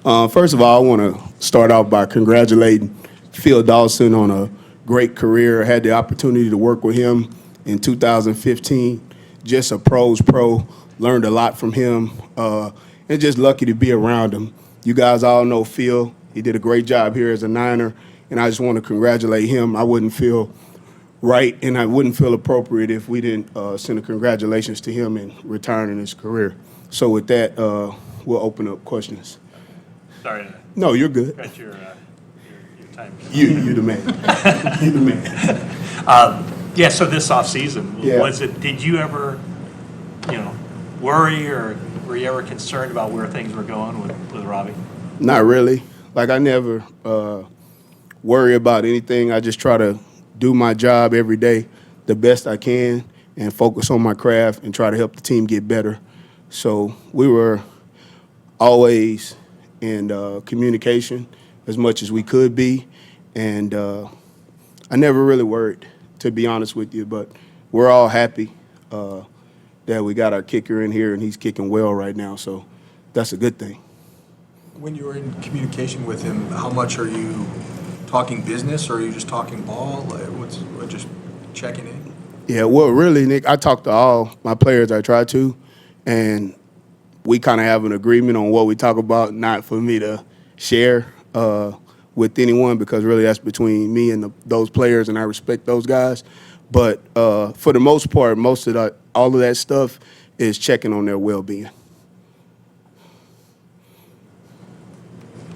First of all, I want to start off by congratulating Phil Dawson on a great career. I had the opportunity to work with him in 2015. Just a pro's pro. Learned a lot from him. And just lucky to be around him. You guys all know Phil. He did a great job here as a Niner, and I just want to congratulate him. I wouldn't feel right and I wouldn't feel appropriate if we didn't send a congratulations to him in retiring his career. So with that, we'll open up questions. Sorry. No, you're good. Got your time. You the man. You the man. Yeah. So this off season, Yeah. was it? Did you ever, worry or were you ever concerned about where things were going with Robbie? Not really. Like I never worry about anything. I just try to do my job every day the best I can and focus on my craft and try to help the team get better. So we were always in communication as much as we could be, and I never really worried, to be honest with you, but we're all happy that we got our kicker in here and he's kicking well right now, so that's a good thing. When you were in communication with him, how much are you talking business or are you just talking ball? Just checking in? Yeah, well, really, Nick, I talk to all my players. I try to, and we kind of have an agreement on what we talk about, not for me to share with anyone because really that's between me and those players, and I respect those guys. But for the most part, all of that stuff is checking on their well-being.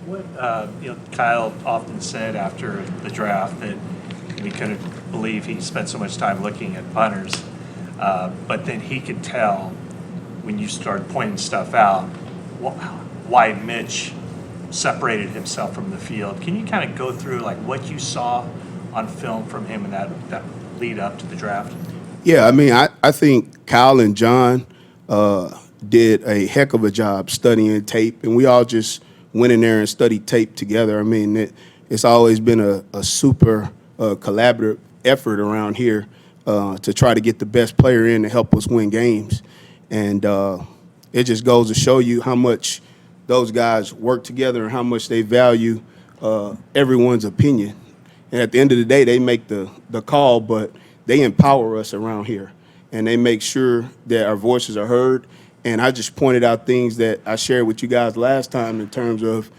What Kyle often said after the draft that we couldn't believe he spent so much time looking at punters, but then he could tell when you started pointing stuff out why Mitch separated himself from the field. Can you kind of go through like what you saw on film from him in that lead up to the draft? Yeah, I mean, I think Kyle and John did a heck of a job studying tape, and we all just went in there and studied tape together. I mean, it's always been a super collaborative effort around here to try to get the best player in to help us win games. And it just goes to show you how much those guys work together and how much they value everyone's opinion. And at the end of the day, they make the call, but they empower us around here. And they make sure that our voices are heard. And I just pointed out things that I shared with you guys last time in terms of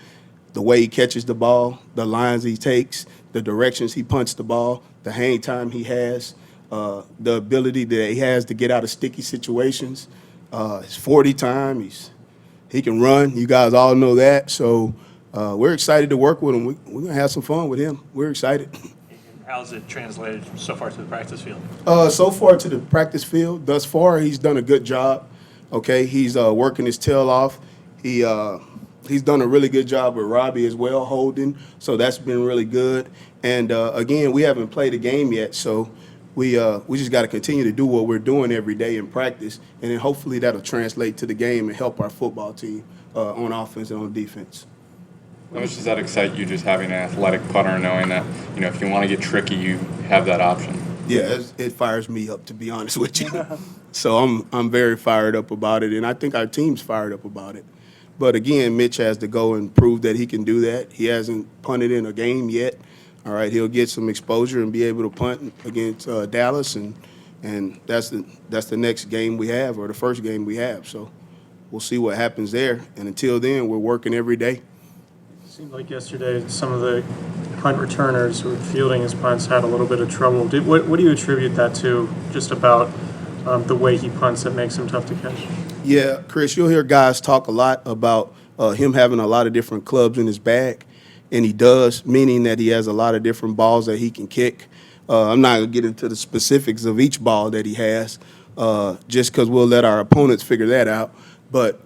the way he catches the ball, the lines he takes, the directions he punts the ball, the hang time he has, the ability that he has to get out of sticky situations, his 40 time, he can run. You guys all know that. So we're excited to work with him. We're going to have some fun with him. We're excited. How's it translated so far to the practice field? So far to the practice field, thus far, he's done a good job. Okay, he's working his tail off. He's done a really good job with Robbie as well, holding. So that's been really good. And again, we haven't played a game yet, so we just got to continue to do what we're doing every day in practice, and then hopefully that'll translate to the game and help our football team on offense and on defense. How much does that excite you, just having an athletic punter, knowing that if you want to get tricky, you have that option? Yeah, it fires me up, to be honest with you. So I'm very fired up about it, and I think our team's fired up about it. But again, Mitch has to go and prove that he can do that. He hasn't punted in a game yet. All right, he'll get some exposure and be able to punt against Dallas, and that's the next game we have, or the first game we have. So we'll see what happens there. And until then, we're working every day. It seemed like yesterday some of the punt returners who were fielding his punts had a little bit of trouble. What do you attribute that to, just about the way he punts that makes him tough to catch? Yeah, Chris, you'll hear guys talk a lot about him having a lot of different clubs in his bag, and he does, meaning that he has a lot of different balls that he can kick. I'm not going to get into the specifics of each ball that he has just because we'll let our opponents figure that out. But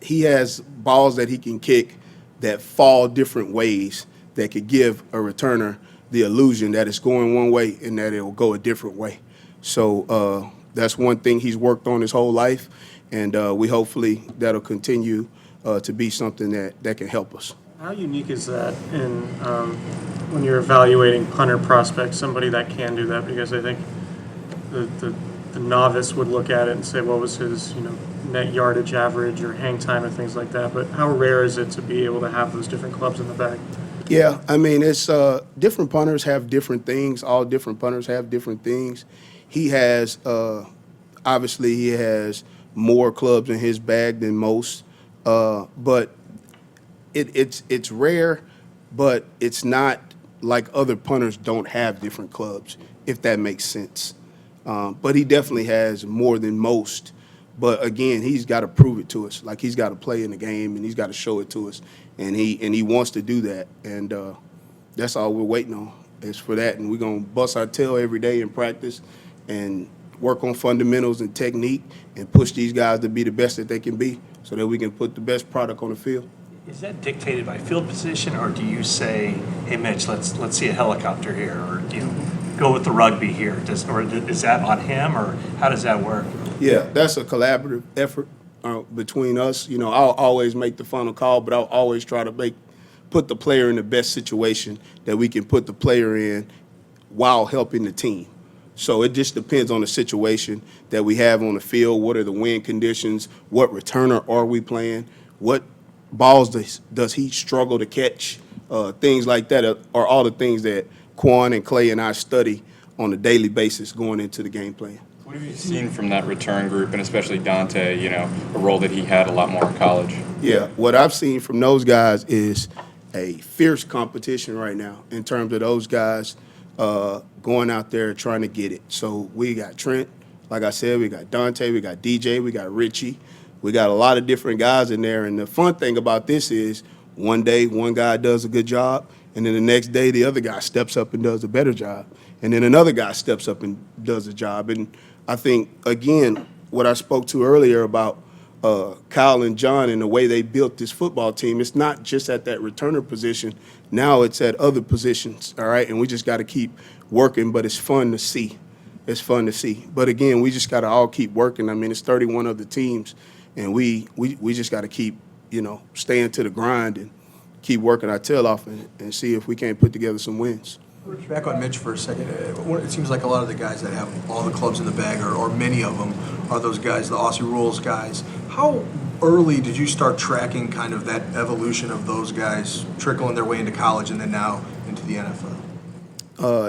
he has balls that he can kick that fall different ways that could give a returner the illusion that it's going one way and that it will go a different way. So that's one thing he's worked on his whole life, and we hopefully that'll continue to be something that can help us. How unique is that in when you're evaluating punter prospects, somebody that can do that? Because I think the novice would look at it and say, what was his net yardage average or hang time and things like that, but how rare is it to be able to have those different clubs in the bag? Yeah, I mean, it's different punters have different things. All different punters have different things. He has, obviously, he has more clubs in his bag than most, but it's rare, but it's not like other punters don't have different clubs, if that makes sense. But he definitely has more than most. But again, he's got to prove it to us. Like, he's got to play in the game and he's got to show it to us, and he wants to do that. And that's all we're waiting on is for that. And we're gonna bust our tail every day in practice and work on fundamentals and technique and push these guys to be the best that they can be, so that we can put the best product on the field. Is that dictated by field position, or do you say, hey, Mitch, let's see a helicopter here, or go with the rugby here? Or is that on him, or how does that work? Yeah, that's a collaborative effort between us. I'll always make the final call, but I'll always try to put the player in the best situation that we can put the player in while helping the team. So it just depends on the situation that we have on the field. What are the wind conditions? What returner are we playing? What balls does he struggle to catch? Things like that are all the things that Quan and Clay and I study on a daily basis going into the game plan. What have you seen from that return group, and especially Dante, a role that he had a lot more in college? Yeah, what I've seen from those guys is a fierce competition right now in terms of those guys going out there trying to get it. So we got Trent, like I said, we got Dante, we got DJ, we got Richie. We got a lot of different guys in there, and the fun thing about this is one day one guy does a good job, and then the next day the other guy steps up and does a better job, and then another guy steps up and does a job. And I think, again, what I spoke to earlier about Kyle and John and the way they built this football team, it's not just at that returner position. Now it's at other positions, all right? And we just got to keep working, but it's fun to see. It's fun to see. But, again, we just got to all keep working. I mean, it's 31 other teams. And we just got to keep, staying to the grind and keep working our tail off and see if we can't put together some wins. Back on Mitch for a second. It seems like a lot of the guys that have all the clubs in the bag, or many of them, are those guys, the Aussie Rules guys. How early did you start tracking kind of that evolution of those guys trickling their way into college and then now into the NFL?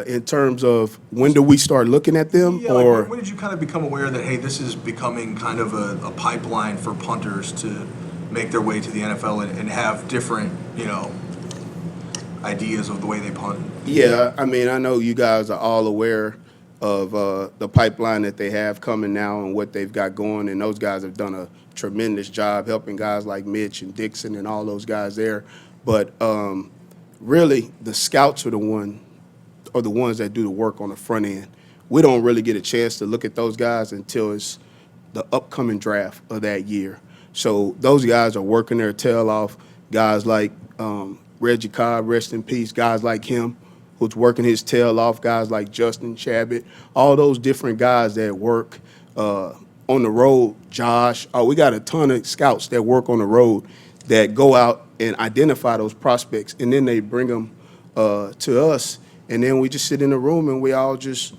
In terms of when do we start looking at them? Yeah, or when did you kind of become aware that, hey, this is becoming kind of a pipeline for punters to make their way to the NFL and have different, ideas of the way they punt? Yeah, I mean, I know you guys are all aware of the pipeline that they have coming now and what they've got going, and those guys have done a tremendous job helping guys like Mitch and Dixon and all those guys there. But really, the scouts are the ones that do the work on the front end. We don't really get a chance to look at those guys until it's the upcoming draft of that year. So those guys are working their tail off. Guys like Reggie Cobb, rest in peace, guys like him, who's working his tail off, guys like Justin Chabot, all those different guys that work on the road. Josh, we got a ton of scouts that work on the road that go out and identify those prospects, and then they bring them to us, and then we just sit in a room and we all just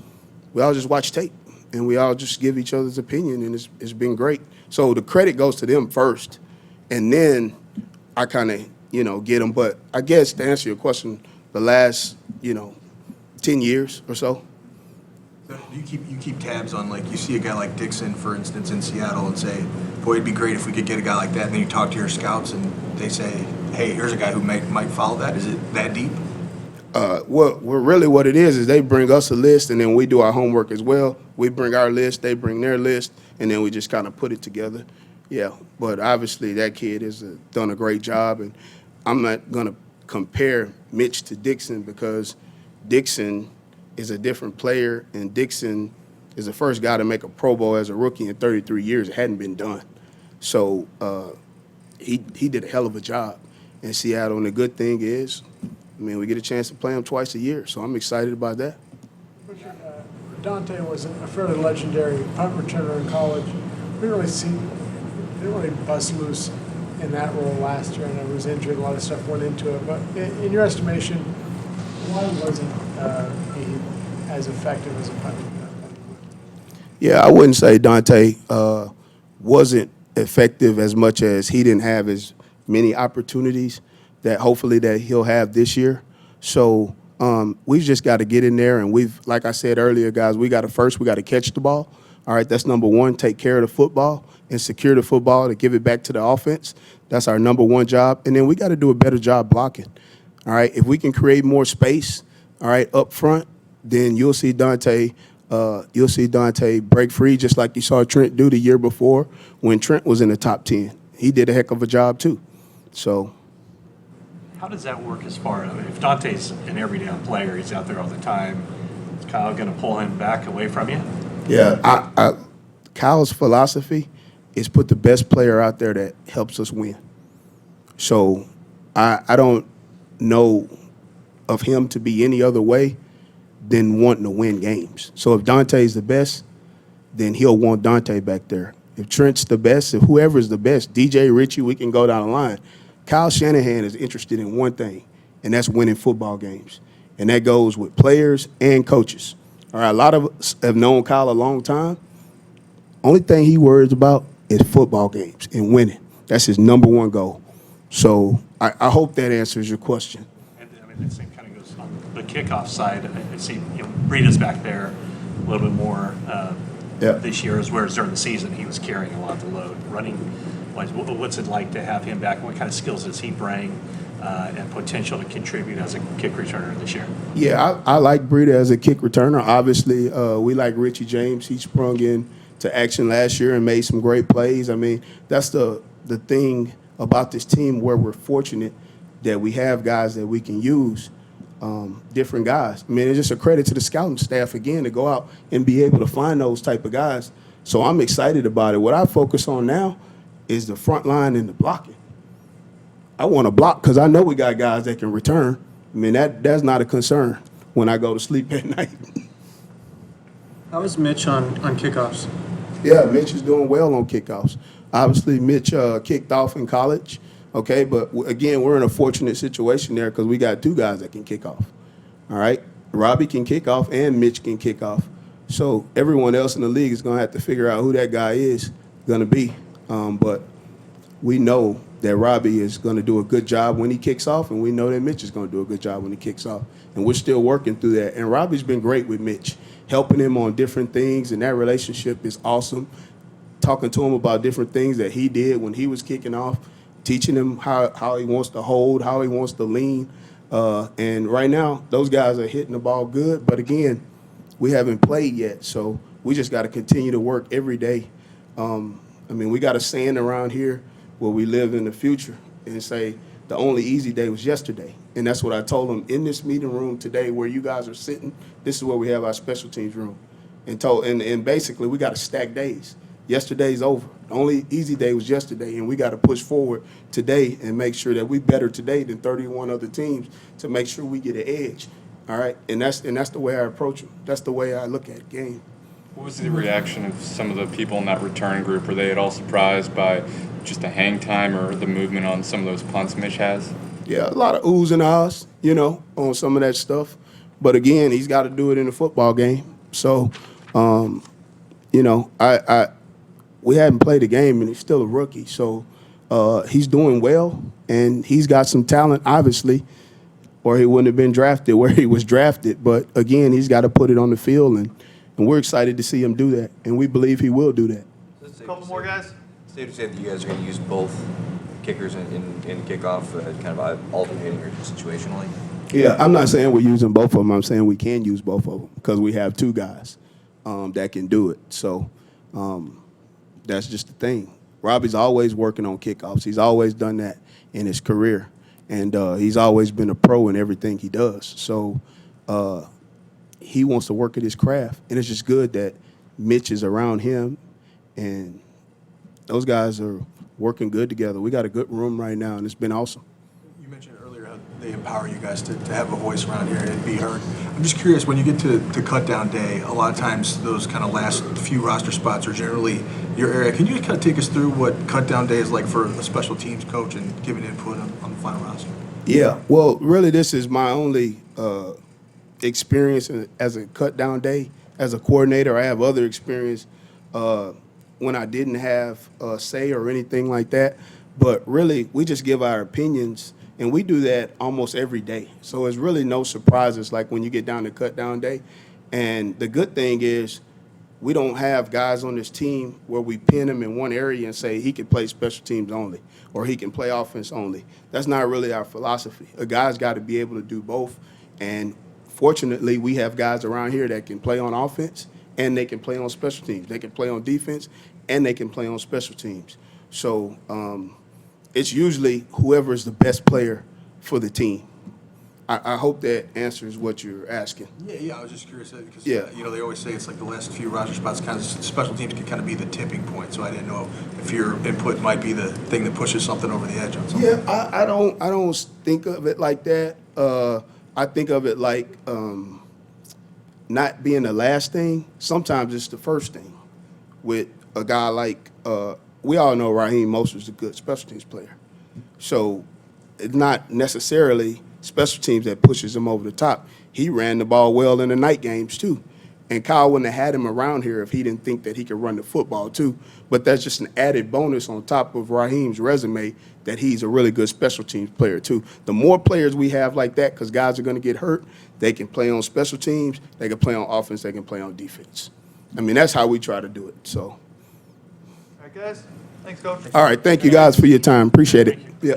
watch tape, and we all just give each other's opinion, and it's been great. So the credit goes to them first, and then I kind of get them. But I guess to answer your question, the last 10 years or so. You keep tabs on, like, you see a guy like Dixon, for instance, in Seattle, and say, boy, it'd be great if we could get a guy like that. And then you talk to your scouts and they say, hey, here's a guy who might follow that. Is it that deep? What it is they bring us a list, and then we do our homework as well. We bring our list, they bring their list, and then we just kind of put it together. Yeah, but obviously that kid has done a great job, and I'm not going to compare Mitch to Dixon because Dixon is a different player, and Dixon is the first guy to make a Pro Bowl as a rookie in 33 years. It hadn't been done. So he did a hell of a job in Seattle, and the good thing is, we get a chance to play him twice a year, so I'm excited about that. Richard, Dante was a fairly legendary punt returner in college. We didn't really bust loose in that role last year. I know he was injured, a lot of stuff went into it. But in your estimation, why wasn't he as effective as a punter? Yeah, I wouldn't say Dante wasn't effective as much as he didn't have as many opportunities that hopefully that he'll have this year. So we've just got to get in there, and like I said earlier, guys, we got to catch the ball. All right, that's number one, take care of the football and secure the football to give it back to the offense. That's our number one job. And then we got to do a better job blocking. All right, if we can create more space, all right, up front, then you'll see Dante break free just like you saw Trent do the year before when Trent was in the top 10. He did a heck of a job too. So How does that work as far as, if Dante's an every down player, he's out there all the time, is Kyle going to pull him back away from you? yeah, Kyle's philosophy is put the best player out there that helps us win. So I don't know of him to be any other way than wanting to win games. So if Dante's the best, then he'll want Dante back there. If Trent's the best, if whoever's the best, DJ, Richie, we can go down the line. Kyle Shanahan is interested in one thing, and that's winning football games. And that goes with players and coaches. All right, a lot of us have known Kyle a long time. Only thing he worries about is football games and winning. That's his number one goal. So I hope that answers your question. And I mean, the same kind of goes on the kickoff side. I see, Breeda's back there a little bit more this year, whereas during the season he was carrying a lot of the load. Running wise, what's it like to have him back? What kind of skills does he bring and potential to contribute as a kick returner this year? Yeah, I like Breida as a kick returner. Obviously, we like Richie James. He sprung in to action last year and made some great plays. I mean, that's the thing about this team where we're fortunate that we have guys that we can use, different guys. I mean, it's just a credit to the scouting staff, again, to go out and be able to find those type of guys. So I'm excited about it. What I focus on now is the front line and the blocking. I want to block because I know we got guys that can return. I mean, that's not a concern when I go to sleep at night. How is Mitch on kickoffs? Yeah, Mitch is doing well on kickoffs. Obviously, Mitch kicked off in college, okay? But, again, we're in a fortunate situation there because we got two guys that can kick off, all right? Robbie can kick off and Mitch can kick off. So everyone else in the league is going to have to figure out who that guy is going to be. But we know that Robbie is going to do a good job when he kicks off, and we know that Mitch is going to do a good job when he kicks off. And we're still working through that. And Robbie's been great with Mitch, helping him on different things, and that relationship is awesome. Talking to him about different things that he did when he was kicking off, teaching him how he wants to hold, how he wants to lean. And right now, those guys are hitting the ball good. But, again, we haven't played yet, so we just got to continue to work every day. I mean, we got a saying around here where we live in the future and say the only easy day was yesterday. And that's what I told them in this meeting room today where you guys are sitting. This is where we have our special teams room. And basically we got to stack days. Yesterday's over. The only easy day was yesterday, and we got to push forward today and make sure that we better today than 31 other teams to make sure we get an edge. All right? And that's the way I approach them. That's the way I look at the game. What was the reaction of some of the people in that return group? Were they at all surprised by just the hang time or the movement on some of those punts Mitch has? Yeah, a lot of oohs and ahs, on some of that stuff. But, again, he's got to do it in a football game. So, we hadn't played a game, and he's still a rookie. So he's doing well, and he's got some talent, obviously, or he wouldn't have been drafted where he was drafted. But, again, he's got to put it on the field, and we're excited to see him do that, and we believe he will do that. A couple more guys? Safe to say that you guys are going to use both kickers in kickoff, kind of alternating or situationally? Yeah, I'm not saying we're using both of them. I'm saying we can use both of them because we have two guys that can do it. So that's just the thing. Robbie's always working on kickoffs. He's always done that in his career, and he's always been a pro in everything he does. So he wants to work at his craft, and it's just good that Mitch is around him, and those guys are working good together. We got a good room right now, and it's been awesome. You mentioned earlier how they empower you guys to have a voice around here and be heard. I'm just curious, when you get to cut down day, a lot of times those kind of last few roster spots are generally your area. Can you just kind of take us through what cut down day is like for a special teams coach and giving input on the final roster? Yeah, well, really this is my only experience as a cut down day. As a coordinator, I have other experience when I didn't have a say or anything like that. But really, we just give our opinions, and we do that almost every day. So it's really no surprises like when you get down to cut down day. And the good thing is we don't have guys on this team where we pin him in one area and say he can play special teams only or he can play offense only. That's not really our philosophy. A guy's got to be able to do both. And fortunately, we have guys around here that can play on offense and they can play on special teams. They can play on defense and they can play on special teams. So it's usually whoever is the best player for the team. I hope that answers what you're asking. Yeah, I was just curious because Yeah. they always say it's like the last few roster spots, kind of special teams can kind of be the tipping point. So I didn't know if your input might be the thing that pushes something over the edge on something. Yeah, I don't think of it like that. I think of it like not being the last thing. Sometimes it's the first thing. With a guy like we all know Raheem Mostert's a good special teams player, so it's not necessarily special teams that pushes him over the top. He ran the ball well in the night games too. And Kyle wouldn't have had him around here if he didn't think that he could run the football too. But that's just an added bonus on top of Raheem's resume that he's a really good special teams player too. The more players we have like that, because guys are going to get hurt, they can play on special teams, they can play on offense, they can play on defense. I mean, that's how we try to do it. So. All right, guys. Thanks, Coach. All right, thank you guys for your time. Appreciate it. Yeah.